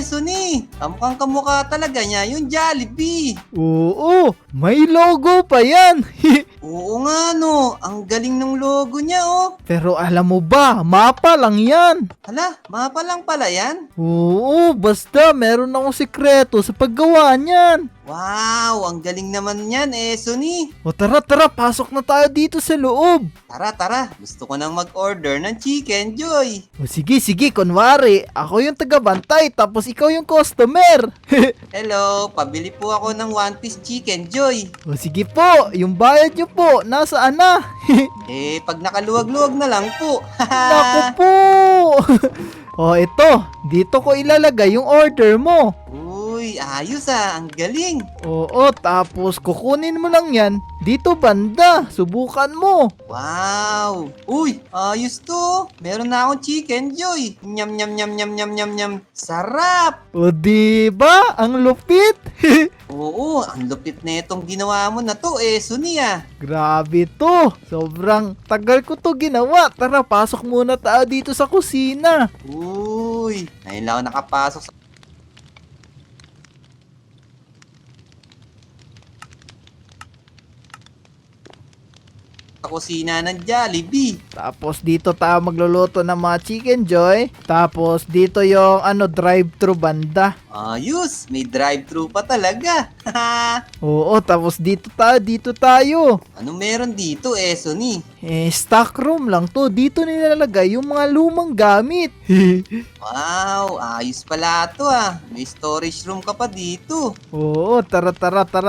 Suni. Kamukhang kamukha talaga niya yung Jollibee. Oo, may logo pa yan. Oo nga no, ang galing ng logo niya oh. Pero alam mo ba, mapa lang yan. Hala, mapa lang pala yan. Oo, basta meron akong sikreto sa paggawa niyan. Wow, ang galing naman yan Suni. O tara, pasok na tayo dito sa loob. Tara, gusto ko nang mag-order ng Chicken Joy. O sige, kunwari, ako yung tagabantay tapos ikaw yung customer. Hello, pabili po ako ng One Piece Chicken Joy. O sige po, yung bayad nyo po, nasaan na? Pag nakaluwag-luwag na lang po. Naku po! O ito, dito ko ilalagay yung order mo. Uy, ayos ang galing. Oo, tapos kukunin mo lang yan dito banda. Subukan mo. Wow! Uy, ayos to. Meron na akong Chicken Joy. Nyam nyam nyam nyam nyam nyam nyam. Sarap! O diba? Ang lupit. Oo, ang lupit na itong ginawa mo na to Suni Grabe to. Sobrang tagal ko to ginawa. Tara, pasok muna tayo dito sa kusina. Uy, ngayon lang ako nakapasok sa kusina ng Jollibee. Tapos dito tayo magluluto ng mga Chicken Joy. Tapos dito yung drive-thru banda. Ayos, may drive-thru pa talaga. Oo, tapos dito tayo. Ano meron dito Suni? Stock room lang to. Dito nilalagay yung mga lumang gamit. Wow, ayos pala to May storage room ka pa dito. Oo, tara.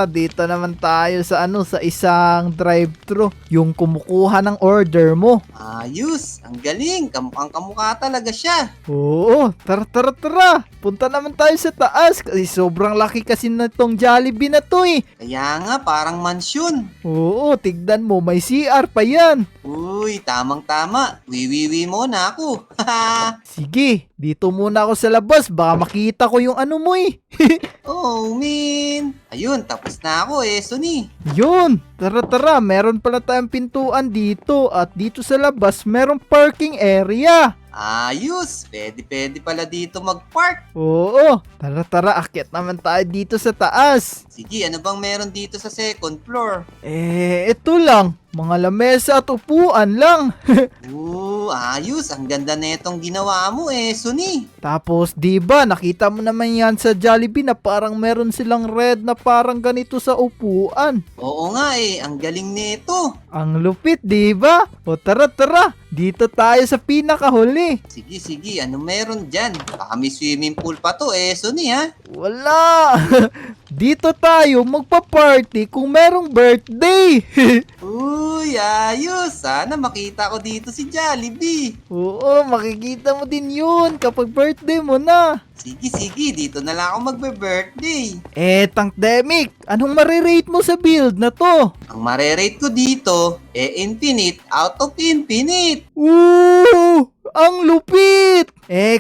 Dito naman tayo sa sa isang drive-thru. Yung kumukuha ng order mo. Ayos, ang galing. Kamukhang kamukha talaga siya. Oo, tara. Punta naman tayo sa taas kasi sobrang laki kasi na tong Jollibee na to eh. Kaya nga, parang mansyon. Oo, tignan mo, may CR pa yan. Uy, tamang-tama. Wiwiwi muna ako. Sige, dito muna ako sa labas. Baka makita ko yung ano mo eh. Oh, man. Ayun, tapos na ako Suni. Yun, tara. Meron pala tayong pintuan dito. At dito sa labas, merong parking area. Ayos, pwede pala dito mag-park. Oo, tara. Akyat naman tayo dito sa taas. Sige, ano bang meron dito sa second floor? Ito lang. Mga lamesa at upuan lang. Ayos. Ang ganda na itong ginawa mo Suni. Tapos, diba, nakita mo naman yan sa Jollibee na parang meron silang red na parang ganito sa upuan. Oo nga ang galing nito. Ang lupit, diba? O tara. Dito tayo sa pinakahuli. Sige, ano meron dyan? Baka may swimming pool pa to Suni Wala! Dito tayo magpa-party kung merong birthday. Uy, ayos. Sana makita ko dito si Jollibee. Oo, makikita mo din yun kapag birthday mo na. Sige, dito na lang ako magbe-birthday. Tank Demic, anong marirate mo sa build na to? Ang marerate ko dito, infinite out of infinite. Ooh! Ang lupit!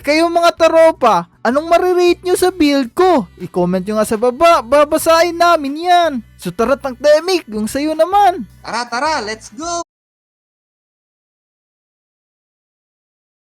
Kayong mga taropa, anong marirate nyo sa build ko? I-comment nyo nga sa baba, babasahin namin yan. So tara Tank Demic, yung sayo naman. Tara, let's go.